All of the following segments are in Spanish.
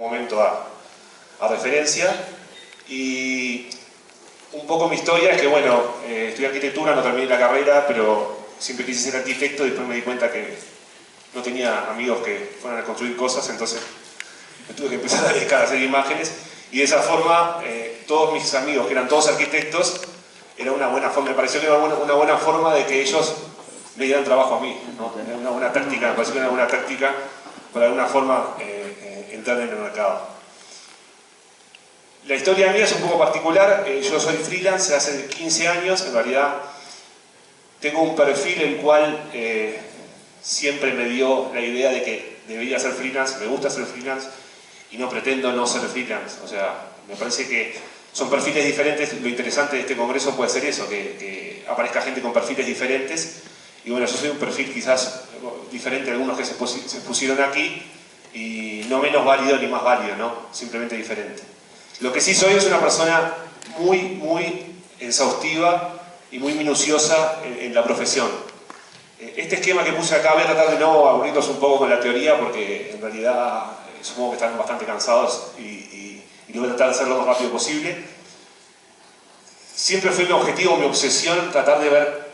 momento a referencia. Y un poco mi historia es que, bueno, estudié arquitectura, no terminé la carrera, pero siempre quise ser arquitecto y después me di cuenta que no tenía amigos que fueran a construir cosas, entonces me tuve que empezar a dedicar a hacer imágenes y de esa forma todos mis amigos, que eran todos arquitectos, era una buena forma, me pareció que era una buena forma de que ellos me dieran trabajo a mí, ¿no? Era una buena táctica, me pareció que era una buena táctica para de alguna forma entrar en el mercado. La historia mía es un poco particular, yo soy freelance hace 15 años, en realidad tengo un perfil el cual siempre me dio la idea de que debería ser freelance, me gusta ser freelance y no pretendo no ser freelance, o sea, me parece que son perfiles diferentes, lo interesante de este congreso puede ser eso, que aparezca gente con perfiles diferentes y bueno, yo soy un perfil quizás diferente a algunos que se pusieron aquí y no menos válido ni más válido, ¿no? Simplemente diferente. Lo que sí soy es una persona muy exhaustiva y muy minuciosa en la profesión. Este esquema que puse acá voy a tratar de no aburrirlos un poco con la teoría porque en realidad supongo que están bastante cansados y voy a tratar de hacerlo lo más rápido posible. Siempre fue mi objetivo, mi obsesión, tratar de ver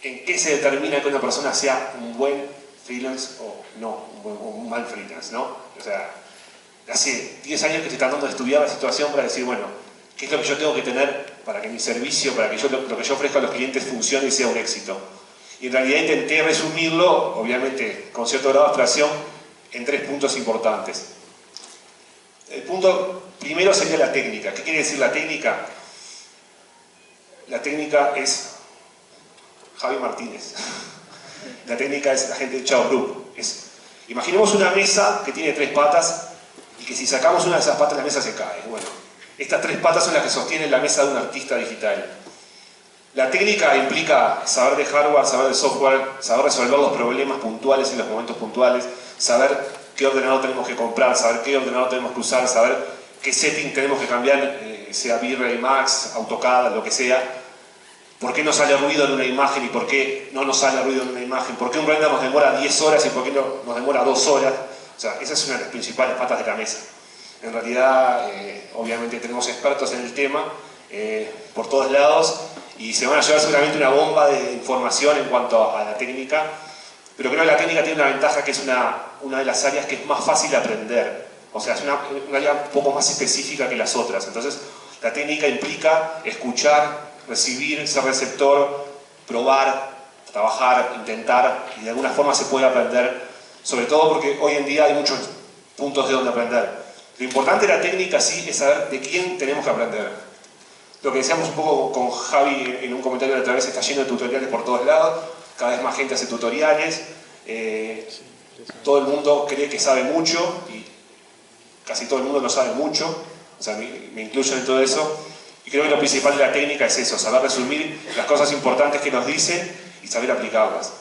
en qué se determina que una persona sea un buen freelance o no, un mal freelance, ¿no? O sea, hace 10 años que estoy tratando de estudiar la situación para decir, bueno, ¿qué es lo que yo tengo que tener para que mi servicio, para que lo que yo ofrezca a los clientes funcione y sea un éxito? Y en realidad intenté resumirlo, obviamente con cierto grado de abstracción, en 3 puntos importantes. El punto primero sería la técnica. ¿Qué quiere decir la técnica? La técnica es Javi Martínez. La técnica es la gente de Chao Group. Imaginemos una mesa que tiene 3 patas y que si sacamos una de esas patas la mesa se cae. Bueno, estas 3 patas son las que sostienen la mesa de un artista digital. La técnica implica saber de hardware, saber de software, saber resolver los problemas puntuales en los momentos puntuales, saber qué ordenador tenemos que comprar, saber qué ordenador tenemos que usar, saber qué setting tenemos que cambiar, sea V-Ray, Max, AutoCAD, lo que sea, por qué no sale ruido en una imagen y por qué no nos sale ruido en una imagen, por qué un render nos demora 10 horas y por qué no nos demora 2 horas. O sea, esa es una de las principales patas de la mesa. En realidad, obviamente tenemos expertos en el tema por todos lados y se van a llevar seguramente una bomba de información en cuanto a la técnica, pero creo que la técnica tiene una ventaja que es una de las áreas que es más fácil de aprender. O sea, es una área un poco más específica que las otras. Entonces, la técnica implica escuchar, recibir, ser receptor, probar, trabajar, intentar, y de alguna forma se puede aprender, sobre todo porque hoy en día hay muchos puntos de donde aprender. Lo importante de la técnica sí es saber de quién tenemos que aprender. Lo que decíamos un poco con Javi en un comentario de otra vez, está lleno de tutoriales por todos lados, cada vez más gente hace tutoriales, todo el mundo cree que sabe mucho y casi todo el mundo no sabe mucho, o sea, me incluyo en todo eso. Y creo que lo principal de la técnica es eso, saber resumir las cosas importantes que nos dicen y saber aplicarlas.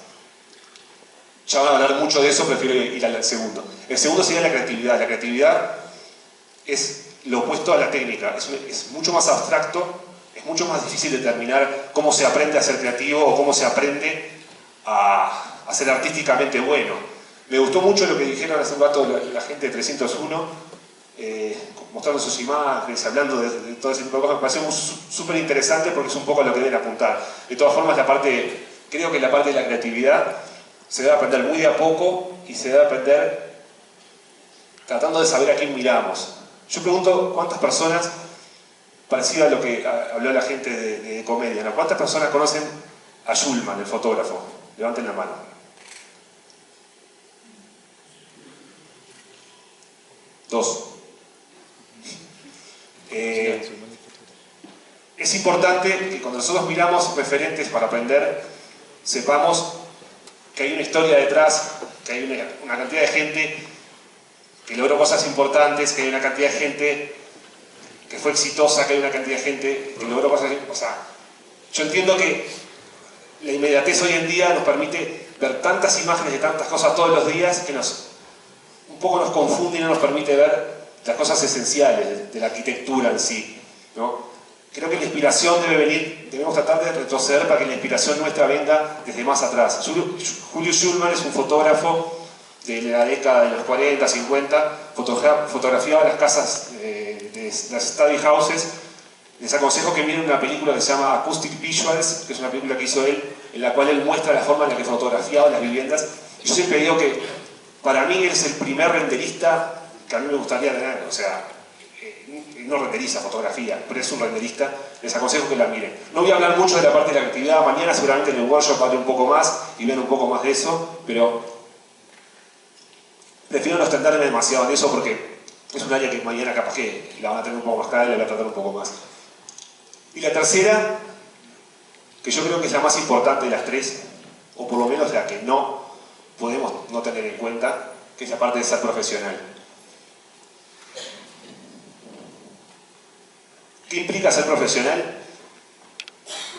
Ya van a hablar mucho de eso, prefiero ir al segundo. El segundo sería la creatividad. La creatividad es lo opuesto a la técnica, es mucho más abstracto, es mucho más difícil determinar cómo se aprende a ser creativo o cómo se aprende a ser artísticamente bueno. Me gustó mucho lo que dijeron hace un rato la gente de 301, mostrando sus imágenes, hablando de todo ese tipo de cosas. Me pareció súper interesante porque es un poco a lo que deben apuntar. De todas formas, creo que la parte de la creatividad se debe aprender muy de a poco y se debe aprender tratando de saber a quién miramos. Yo pregunto cuántas personas, parecido a lo que habló la gente de comedia, ¿no? ¿Cuántas personas conocen a Schulman, el fotógrafo? Levanten la mano. 2. Es importante que cuando nosotros miramos referentes para aprender, sepamos que hay una historia detrás, que hay una cantidad de gente que logró cosas importantes, que hay una cantidad de gente que fue exitosa, que hay una cantidad de gente que logró cosas... O sea, yo entiendo que la inmediatez hoy en día nos permite ver tantas imágenes de tantas cosas todos los días que un poco nos confunde y no nos permite ver las cosas esenciales de la arquitectura en sí, ¿no? Creo que la inspiración debemos tratar de retroceder para que la inspiración nuestra venga desde más atrás. Julius Schulman es un fotógrafo de la década de los 40, 50, fotografiaba las casas de las study houses. Les aconsejo que miren una película que se llama Acoustic Visuals, que es una película que hizo él, en la cual él muestra la forma en la que fotografiaba las viviendas. Y yo siempre digo que para mí él es el primer renderista que a mí me gustaría tener. O sea, no renderiza fotografía, pero es un renderista. Les aconsejo que la miren. No voy a hablar mucho de la parte de la creatividad. Mañana seguramente en el workshop hable un poco más y vean un poco más de eso, pero prefiero no extenderme demasiado en eso porque es un área que mañana capaz que la van a tener un poco más clara y la voy a tratar un poco más. Y la tercera, que yo creo que es la más importante de las tres, o por lo menos la que no podemos no tener en cuenta, que es la parte de ser profesional. ¿Qué implica ser profesional?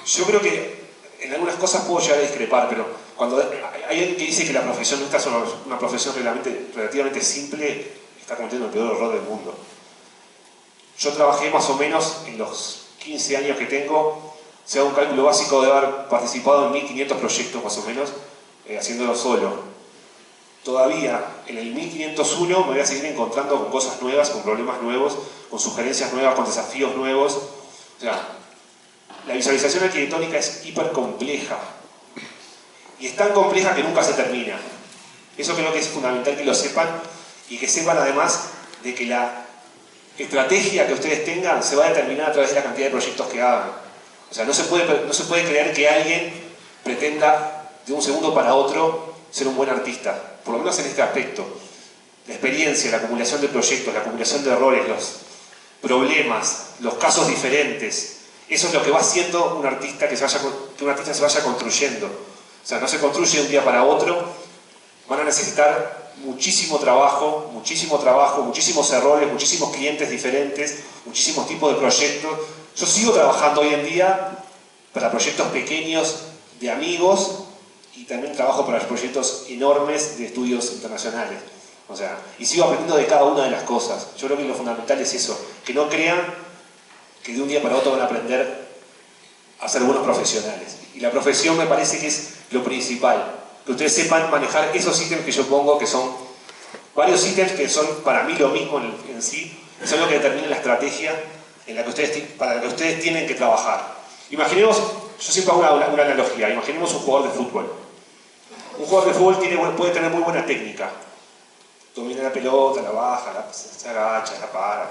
Yo creo que en algunas cosas puedo llegar a discrepar, pero cuando hay alguien que dice que la profesión nuestra es una profesión relativamente simple, está cometiendo el peor error del mundo. Yo trabajé más o menos en los 15 años que tengo, si hago un cálculo básico de haber participado en 1500 proyectos más o menos, haciéndolo solo. Todavía en el 1501 me voy a seguir encontrando con cosas nuevas, con problemas nuevos, con sugerencias nuevas, con desafíos nuevos. O sea, la visualización arquitectónica es hiper compleja. Y es tan compleja que nunca se termina. Eso creo que es fundamental que lo sepan y que sepan además de que la estrategia que ustedes tengan se va a determinar a través de la cantidad de proyectos que hagan. O sea, no se puede creer que alguien pretenda de un segundo para otro ser un buen artista, por lo menos en este aspecto. La experiencia, la acumulación de proyectos, la acumulación de errores, los problemas, los casos diferentes, eso es lo que va haciendo un artista que un artista se vaya construyendo. O sea, no se construye de un día para otro, van a necesitar muchísimo trabajo, muchísimos errores, muchísimos clientes diferentes, muchísimos tipos de proyectos. Yo sigo trabajando hoy en día para proyectos pequeños de amigos y también trabajo para proyectos enormes de estudios internacionales. O sea, y sigo aprendiendo de cada una de las cosas. Yo creo que lo fundamental es eso, que no crean que de un día para otro van a aprender a ser buenos profesionales. Y la profesión me parece que es lo principal. Que ustedes sepan manejar esos ítems que yo pongo, que son varios ítems que son para mí lo mismo en sí, son lo que determinan la estrategia en la que para la que ustedes tienen que trabajar. Imaginemos, yo siempre hago una analogía, imaginemos un jugador de fútbol. Un jugador de fútbol puede tener muy buena técnica. Domina la pelota, la baja, se agacha, la para.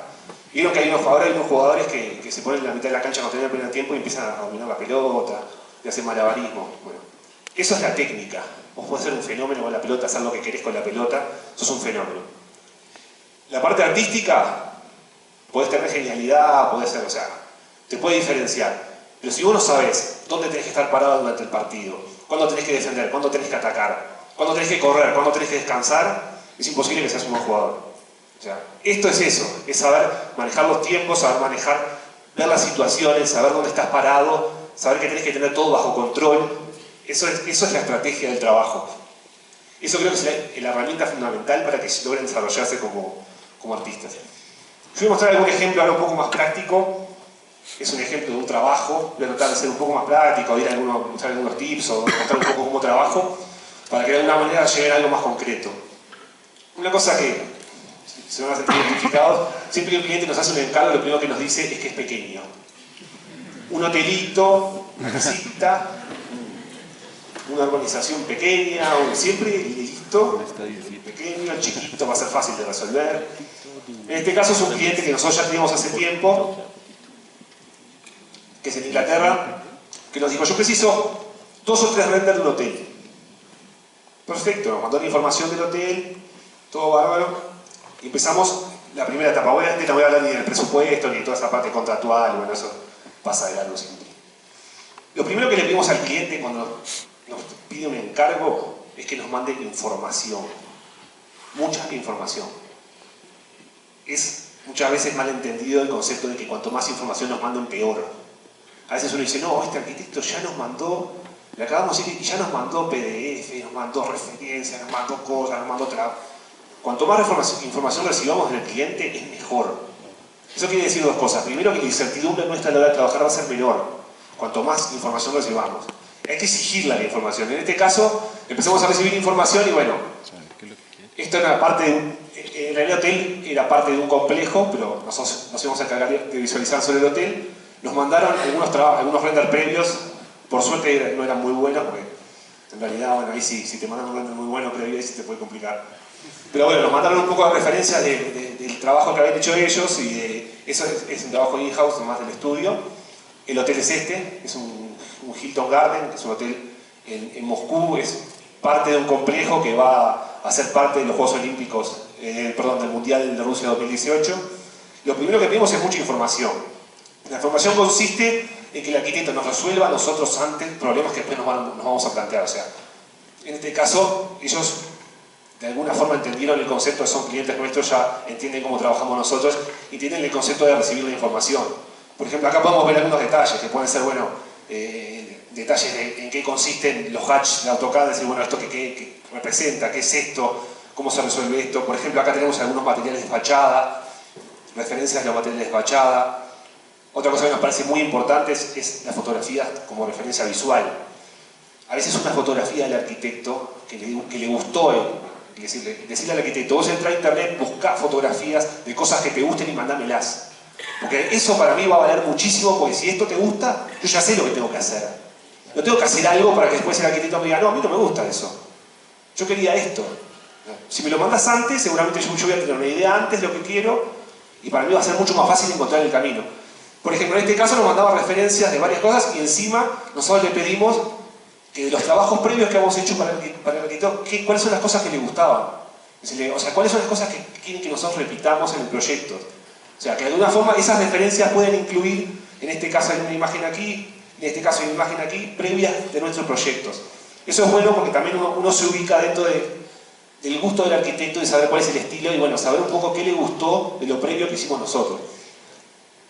Vieron que ahora hay unos jugadores que se ponen en la mitad de la cancha cuando tienen el primer tiempo y empiezan a dominar la pelota, y hacen malabarismo. Bueno, eso es la técnica. Vos podés ser un fenómeno con la pelota, hacer lo que querés con la pelota, sos un fenómeno. La parte artística, podés tener genialidad, podés ser, o sea, te puede diferenciar. Pero si vos no sabés dónde tenés que estar parado durante el partido, cuándo tenés que defender, cuándo tenés que atacar, cuándo tenés que correr, cuándo tenés que descansar, es imposible que seas un buen jugador. O sea, esto es eso, es saber manejar los tiempos, saber ver las situaciones, saber dónde estás parado, saber que tenés que tener todo bajo control. Eso es la estrategia del trabajo. Eso creo que es la herramienta fundamental para que logren desarrollarse como artistas. Yo voy a mostrar algún ejemplo ahora un poco más práctico. Es un ejemplo de un trabajo. Voy a tratar de ser un poco más práctico, mostrar algunos tips o mostrar un poco cómo trabajo, para que de alguna manera lleguen a algo más concreto. Una cosa que se van a sentir identificados, siempre que un cliente nos hace un encargo, lo primero que nos dice es que es pequeño. Un hotelito, una casita, una urbanización pequeña, siempre listo, pequeño, chiquito, va a ser fácil de resolver. En este caso es un cliente que nosotros ya teníamos hace tiempo, que es en Inglaterra, que nos dijo, yo preciso 2 o 3 renders de un hotel. Perfecto, nos mandó la información del hotel, todo bárbaro, y empezamos la primera etapa. Obviamente no voy a hablar ni del presupuesto, ni de toda esa parte contractual, bueno, eso pasa de largo siempre. Lo primero que le pedimos al cliente cuando nos pide un encargo es que nos mande información, mucha información. Es muchas veces mal entendido el concepto de que cuanto más información nos manden, peor. A veces uno dice, no, este arquitecto ya nos mandó, le acabamos de decir, y ya nos mandó PDF, nos mandó referencias, nos mandó cosas, nos mandó trabajo. Cuanto más información recibamos del cliente, es mejor. Eso quiere decir 2 cosas. Primero, que la incertidumbre nuestra a la hora de trabajar va a ser menor, cuanto más información recibamos. Hay que exigirle la información. En este caso, empezamos a recibir información y bueno, Esto era parte de un... En realidad el hotel era parte de un complejo, pero nosotros nos íbamos a encargar de visualizar sobre el hotel. Nos mandaron algunos renders previos, por suerte no eran muy buenos, porque en realidad, bueno, ahí sí, si te mandan un render muy bueno previo, ahí sí te puede complicar. Pero bueno, nos mandaron un poco de referencias del trabajo que habían hecho ellos, y eso es un trabajo in-house, más del estudio. El hotel es este, es un Hilton Garden, que es un hotel en Moscú, es parte de un complejo que va a ser parte de los Juegos Olímpicos, del Mundial de Rusia 2018. Lo primero que pedimos es mucha información. La información consiste en que el arquitecto nos resuelva a nosotros antes problemas que después nos vamos a plantear. O sea, en este caso, ellos de alguna forma entendieron el concepto, son clientes nuestros, ya entienden cómo trabajamos nosotros y tienen el concepto de recibir la información. Por ejemplo, acá podemos ver algunos detalles que pueden ser, bueno, detalles de en qué consisten los hatches de AutoCAD, decir, bueno, esto qué representa, qué es esto, cómo se resuelve esto. Por ejemplo, acá tenemos algunos materiales de fachada, referencias de los materiales de fachada. Otra cosa que nos parece muy importante es la fotografía como referencia visual. A veces una fotografía del arquitecto que le gustó, decirle al arquitecto, vos entrá a internet, buscá fotografías de cosas que te gusten y mandámelas. Porque eso para mí va a valer muchísimo, porque si esto te gusta, yo ya sé lo que tengo que hacer. No tengo que hacer algo para que después el arquitecto me diga, no, a mí no me gusta eso. Yo quería esto. Si me lo mandas antes, seguramente yo voy a tener una idea antes de lo que quiero, y para mí va a ser mucho más fácil encontrar el camino. Por ejemplo, en este caso nos mandaba referencias de varias cosas y encima nosotros le pedimos que de los trabajos previos que hemos hecho para el arquitecto, cuáles son las cosas que le gustaban. O sea, cuáles son las cosas que quieren que nosotros repitamos en el proyecto. O sea, que de alguna forma esas referencias pueden incluir, en este caso hay una imagen aquí, en este caso hay una imagen aquí, previas de nuestros proyectos. Eso es bueno porque también uno se ubica dentro del gusto del arquitecto, de saber cuál es el estilo y bueno, saber un poco qué le gustó de lo previo que hicimos nosotros.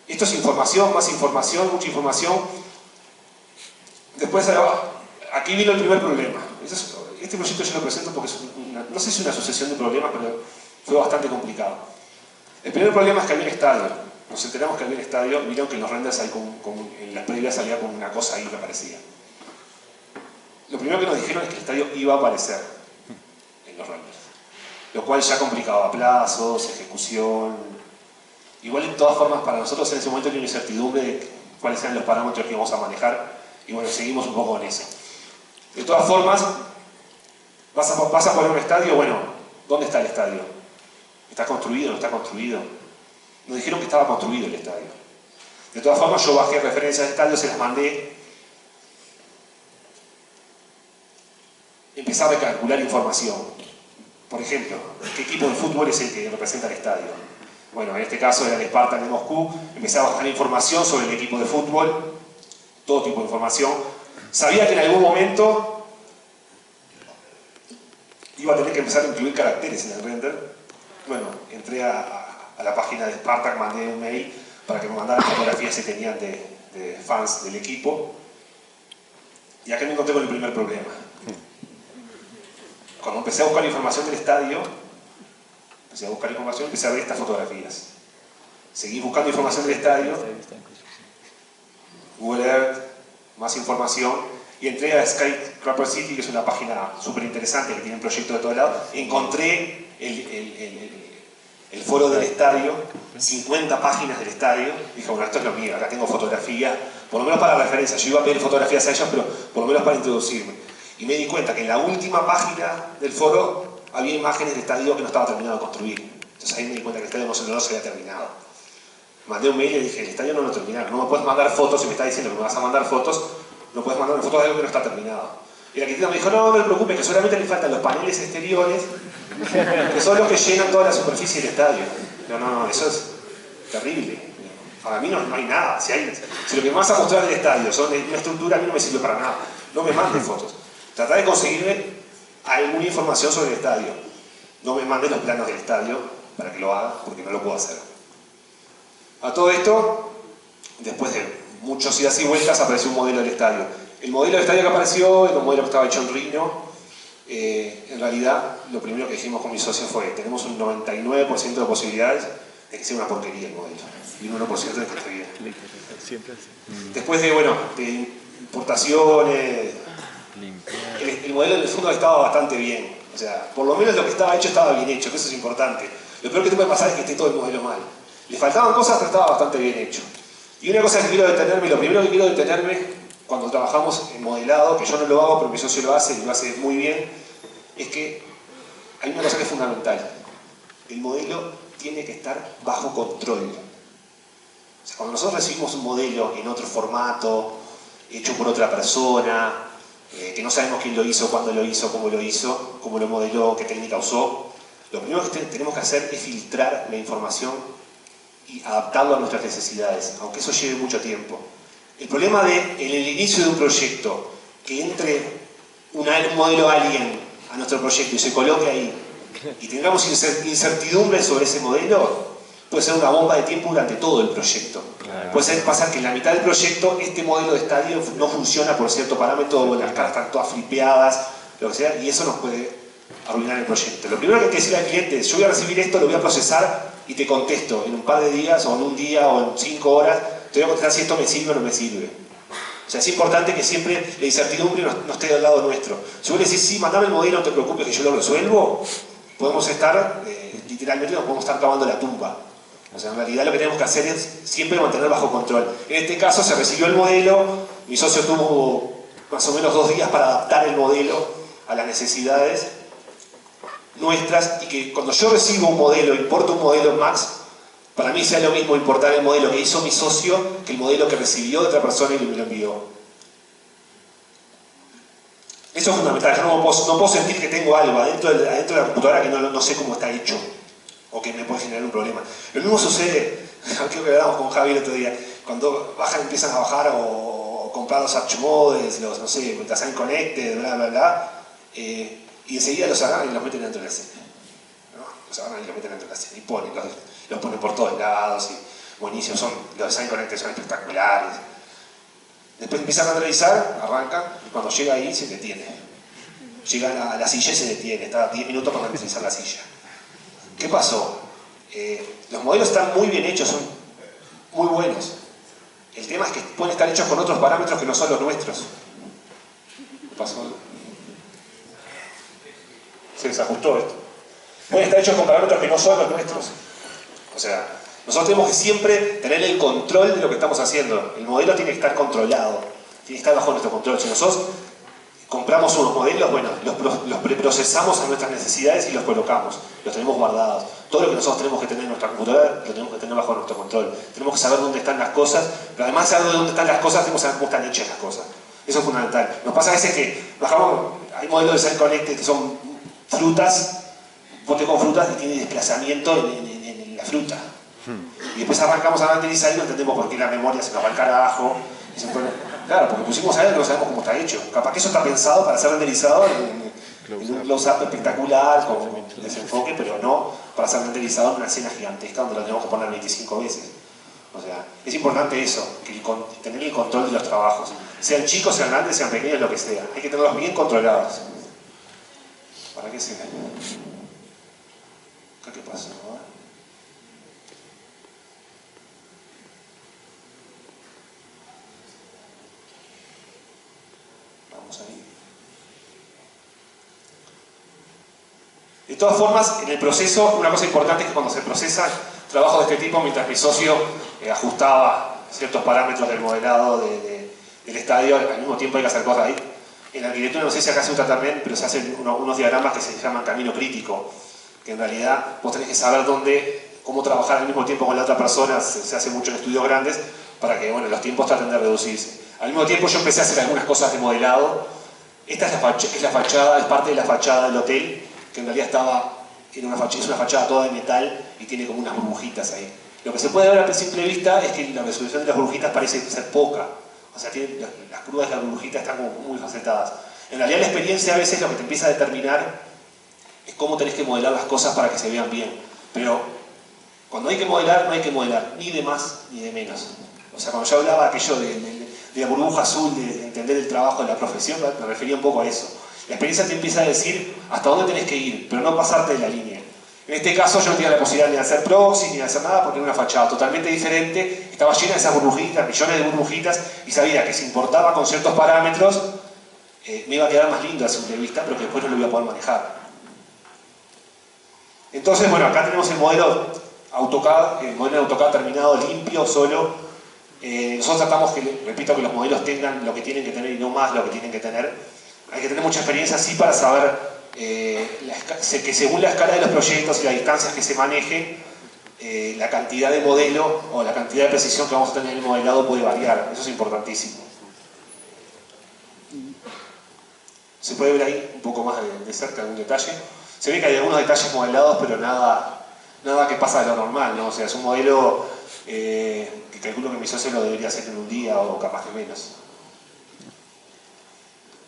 Esto es información, más información, mucha información. Después, aquí vino el primer problema. Este proyecto yo lo presento porque es no sé si es una sucesión de problemas, pero fue bastante complicado. El primer problema es que había un estadio. Nos enteramos que había un estadio, vieron que en los renders en las previas salía con una cosa ahí que aparecía. Lo primero que nos dijeron es que el estadio iba a aparecer en los renders, lo cual ya complicaba plazos, ejecución. Igual, de todas formas, para nosotros en ese momento había una incertidumbre de cuáles eran los parámetros que íbamos a manejar, y bueno, seguimos un poco con eso. De todas formas, vas a poner un estadio, bueno, ¿dónde está el estadio? ¿Está construido o no está construido? Nos dijeron que estaba construido el estadio. De todas formas, yo bajé referencias de estadios, se las mandé. Empezaba a calcular información. Por ejemplo, ¿qué equipo de fútbol es el que representa el estadio? Bueno, en este caso era el Spartak de Moscú. Empecé a bajar información sobre el equipo de fútbol, todo tipo de información. Sabía que en algún momento iba a tener que empezar a incluir caracteres en el render. Bueno, entré a la página de Spartak, mandé un mail para que me mandaran fotografías que tenían de fans del equipo. Y acá me encontré con el primer problema. Cuando empecé a buscar información del estadio, empecé a ver estas fotografías. Seguí buscando información del estadio, Google Earth, más información, y entré a Skyscraper City, que es una página súper interesante que tiene proyectos de todos lados. Encontré el foro del estadio, 50 páginas del estadio. Dije, bueno, esto es lo mío, acá tengo fotografía, por lo menos para referencia. Yo iba a pedir fotografías a ellos, pero por lo menos para introducirme. Y me di cuenta que en la última página del foro había imágenes del estadio que no estaba terminado de construir. Entonces ahí me di cuenta que el estadio no se había terminado. Mandé un mail y le dije, el estadio no lo terminaron, no me puedes mandar fotos, si me estás diciendo que me vas a mandar fotos, no puedes mandar fotos de algo que no está terminado. Y el arquitecto me dijo, no te preocupes, que solamente le faltan los paneles exteriores, que son los que llenan toda la superficie del estadio. No, eso es terrible. Para mí no hay nada. Si lo que me vas a mostrar del estadio son una estructura, a mí no me sirve para nada. No me mandes fotos. Tratá de conseguirme alguna información sobre el estadio. No me mandes los planos del estadio para que lo haga, porque no lo puedo hacer. A todo esto, después de muchos idas y vueltas, apareció un modelo del estadio. El modelo del estadio que apareció era un modelo que estaba hecho en Rhino. En realidad, lo primero que dijimos con mi socio fue: tenemos un 99% de posibilidades de que sea una porquería el modelo, y un 1% de que esté bien. Después de importaciones, el modelo en el fondo estaba bastante bien. O sea, por lo menos lo que estaba hecho estaba bien hecho, que eso es importante. Lo peor que te puede pasar es que esté todo el modelo mal. Le faltaban cosas, pero estaba bastante bien hecho. Y una cosa que quiero detenerme, lo primero que quiero detenerme cuando trabajamos en modelado, que yo no lo hago, pero mi socio lo hace y lo hace muy bien, es que hay una cosa que es fundamental. El modelo tiene que estar bajo control. O sea, cuando nosotros recibimos un modelo en otro formato, hecho por otra persona, que no sabemos quién lo hizo, cuándo lo hizo, cómo lo modeló, qué técnica usó, lo primero que tenemos que hacer es filtrar la información y adaptarlo a nuestras necesidades, aunque eso lleve mucho tiempo. El problema de, en el inicio de un proyecto, que entre un modelo alien a nuestro proyecto y se coloque ahí, y tengamos incertidumbre sobre ese modelo, puede ser una bomba de tiempo durante todo el proyecto. Puede pasar que en la mitad del proyecto este modelo de estadio no funciona por cierto parámetro, las caras están todas flipeadas, lo que sea, y eso nos puede arruinar el proyecto. Lo primero que hay que decirle al cliente es: yo voy a recibir esto, lo voy a procesar y te contesto en un par de días, o en un día, o en 5 horas, te voy a contestar si esto me sirve o no me sirve. O sea, es importante que siempre la incertidumbre no esté del lado nuestro. Si vos le decís: sí, mandame el modelo, no te preocupes que yo lo resuelvo, podemos estar, literalmente nos podemos estar cavando la tumba. O sea, en realidad lo que tenemos que hacer es siempre mantener bajo control. En este caso se recibió el modelo, mi socio tuvo más o menos 2 días para adaptar el modelo a las necesidades nuestras, y que cuando yo recibo un modelo, importo un modelo en Max, para mí sea lo mismo importar el modelo que hizo mi socio que el modelo que recibió de otra persona y me lo envió. Eso es fundamental. Yo no puedo sentir que tengo algo adentro de la computadora que no sé cómo está hecho, o que me puede generar un problema. Lo mismo sucede, creo que hablábamos con Javi el otro día, cuando empiezan a bajar o comprar los Archmodes, los, no sé, Design Connected, bla, bla, bla, y enseguida los agarran y los meten dentro de la escena, ¿no? Los agarran y los meten dentro de la escena y los ponen por todos lados, y buenísimos, los Design Connected son espectaculares. Después empiezan a revisar, arrancan, y cuando llega ahí se detiene. Llega a la silla y se detiene, está 10 minutos para analizar la silla. ¿Qué pasó? Los modelos están muy bien hechos, son muy buenos. El tema es que pueden estar hechos con otros parámetros que no son los nuestros. ¿Qué pasó? Se desajustó esto. Pueden estar hechos con parámetros que no son los nuestros. O sea, nosotros tenemos que siempre tener el control de lo que estamos haciendo. El modelo tiene que estar controlado, tiene que estar bajo nuestro control. Si nosotros compramos unos modelos, bueno, los preprocesamos a nuestras necesidades y los colocamos, los tenemos guardados. Todo lo que nosotros tenemos que tener en nuestra computadora lo tenemos que tener bajo nuestro control. Tenemos que saber dónde están las cosas, pero además de saber dónde están las cosas, tenemos que saber cómo están hechas las cosas. Eso es fundamental. Nos pasa a veces que bajamos, hay modelos de Design Connected que son frutas, pote con frutas y tiene desplazamiento en la fruta. Y después arrancamos a renderizar y no entendemos por qué la memoria se nos va al carajo. Y se pone... Claro, porque pusimos a él y no sabemos cómo está hecho. Capaz que eso está pensado para ser renderizado en un close-up espectacular, con desenfoque, pero no para ser renderizado en una escena gigantesca donde lo tenemos que poner 25 veces. O sea, es importante eso, tener el control de los trabajos. Sean chicos, sean grandes, sean pequeños, lo que sea. Hay que tenerlos bien controlados. ¿Para qué se ve? ¿Qué pasó? Vamos ahí. De todas formas, en el proceso, una cosa importante es que cuando se procesan trabajos de este tipo, mientras mi socio ajustaba ciertos parámetros del modelado del estadio, al mismo tiempo hay que hacer cosas ahí. En la arquitectura no sé si acá se usa también, pero se hacen unos diagramas que se llaman camino crítico, que en realidad vos tenés que saber cómo trabajar al mismo tiempo con la otra persona. Se hace mucho en estudios grandes para que los tiempos traten de reducirse. Al mismo tiempo yo empecé a hacer algunas cosas de modelado. Esta es la fachada, es parte de la fachada del hotel, que en realidad es una fachada toda de metal y tiene como unas burbujitas ahí. Lo que se puede ver a simple vista es que la resolución de las burbujitas parece ser poca. O sea, las curvas de las burbujitas están como muy facetadas. En realidad la experiencia a veces lo que te empieza a determinar es cómo tenés que modelar las cosas para que se vean bien. Pero cuando hay que modelar, no hay que modelar ni de más ni de menos. O sea, cuando yo hablaba aquello de la burbuja azul, de entender el trabajo de la profesión, me refería un poco a eso. La experiencia te empieza a decir hasta dónde tenés que ir, pero no pasarte de la línea. En este caso yo no tenía la posibilidad ni de hacer proxy, ni de hacer nada, porque era una fachada totalmente diferente, estaba llena de esas burbujitas, millones de burbujitas, y sabía que si importaba con ciertos parámetros, me iba a quedar más lindo a simple vista, pero que después no lo iba a poder manejar. Entonces, bueno, acá tenemos el modelo AutoCAD, el modelo de AutoCAD terminado, limpio, solo. Nosotros tratamos que, repito, que los modelos tengan lo que tienen que tener y no más lo que tienen que tener. Hay que tener mucha experiencia así para saber que según la escala de los proyectos y las distancias que se manejen, la cantidad de modelo o la cantidad de precisión que vamos a tener en el modelado puede variar. Eso es importantísimo. Se puede ver ahí un poco más de cerca algún detalle. Se ve que hay algunos detalles modelados, pero nada que pasa de lo normal, ¿no? O sea, es un modelo que calculo que mi socio lo debería hacer en un día o capaz que menos.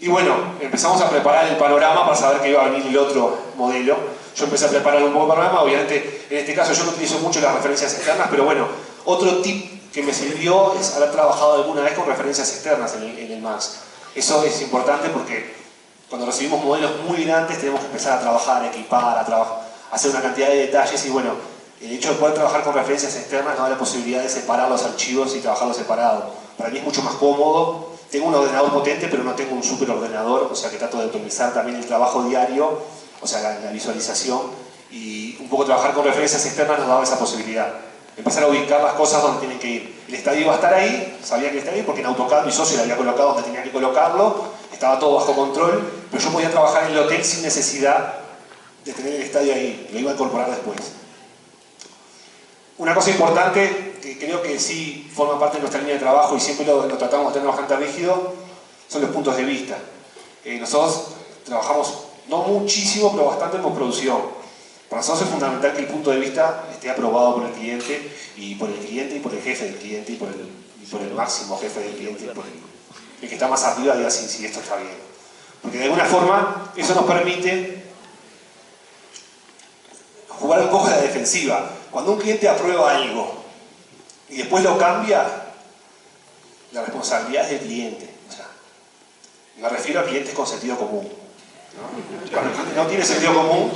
Y bueno, empezamos a preparar el panorama para saber que iba a venir el otro modelo. Yo empecé a preparar un poco el panorama, obviamente en este caso yo no utilizo mucho las referencias externas, pero bueno, otro tip que me sirvió es haber trabajado alguna vez con referencias externas en el Max. Eso es importante porque cuando recibimos modelos muy grandes tenemos que empezar a trabajar, a equipar, a hacer una cantidad de detalles y bueno, el hecho de poder trabajar con referencias externas nos da la posibilidad de separar los archivos y trabajarlos separados. Para mí es mucho más cómodo. Tengo un ordenador potente, pero no tengo un superordenador, o sea que trato de optimizar también el trabajo diario, o sea, la visualización, y un poco trabajar con referencias externas nos daba esa posibilidad. Empezar a ubicar las cosas donde tienen que ir. El estadio iba a estar ahí, sabía que estaba ahí, porque en AutoCAD mi socio le había colocado donde tenía que colocarlo, estaba todo bajo control, pero yo podía trabajar en el hotel sin necesidad de tener el estadio ahí, lo iba a incorporar después. Una cosa importante, que creo que sí forma parte de nuestra línea de trabajo y siempre lo tratamos de tener bastante rígido, son los puntos de vista. Nosotros trabajamos, no muchísimo, pero bastante en postproducción. Para nosotros es fundamental que el punto de vista esté aprobado por el cliente y por el jefe del cliente y por el máximo jefe del cliente y por el que está más arriba diga si esto está bien. Porque de alguna forma eso nos permite jugar un poco a la defensiva. Cuando un cliente aprueba algo y después lo cambia, la responsabilidad es del cliente. O sea, me refiero a clientes con sentido común, ¿no? Cuando el cliente no tiene sentido común,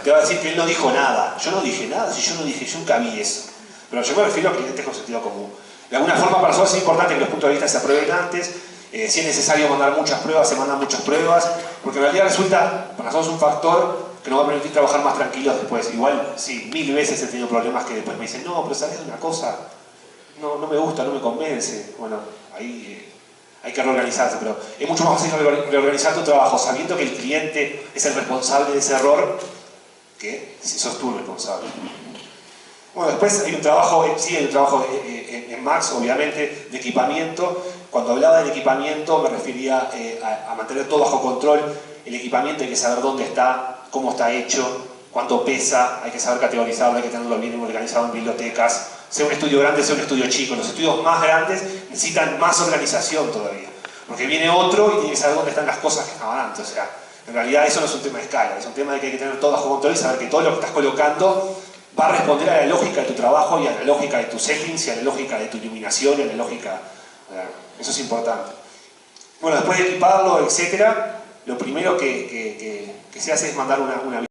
te va a decir que él no dijo nada. Yo no dije nada, si yo no dije, yo nunca vi eso. Pero yo me refiero a clientes con sentido común. De alguna forma para nosotros es importante que los puntos de vista se aprueben antes. Si es necesario mandar muchas pruebas, se mandan muchas pruebas, porque en realidad resulta para nosotros un factor que nos va a permitir trabajar más tranquilos después. Igual, sí, 1000 veces he tenido problemas que después me dicen, no, pero ¿sabes una cosa? No me gusta, no me convence. Bueno, ahí hay que reorganizarse, pero es mucho más fácil reorganizar tu trabajo sabiendo que el cliente es el responsable de ese error que si sos tú el responsable. Bueno, después hay un trabajo, en Max, obviamente, de equipamiento. Cuando hablaba del equipamiento me refería a mantener todo bajo control. El equipamiento hay que saber dónde está, cómo está hecho, cuánto pesa, hay que saber categorizarlo, hay que tenerlo bien organizado en bibliotecas. Sea un estudio grande, sea un estudio chico. Los estudios más grandes necesitan más organización todavía. Porque viene otro y tiene que saber dónde están las cosas que estaban antes. O sea, en realidad eso no es un tema de escala, es un tema de que hay que tener todo bajo control y saber que todo lo que estás colocando va a responder a la lógica de tu trabajo y a la lógica de tus settings y a la lógica de tu iluminación y a la lógica... Eso es importante. Bueno, después de equiparlo, etcétera, lo primero que se hace es mandar una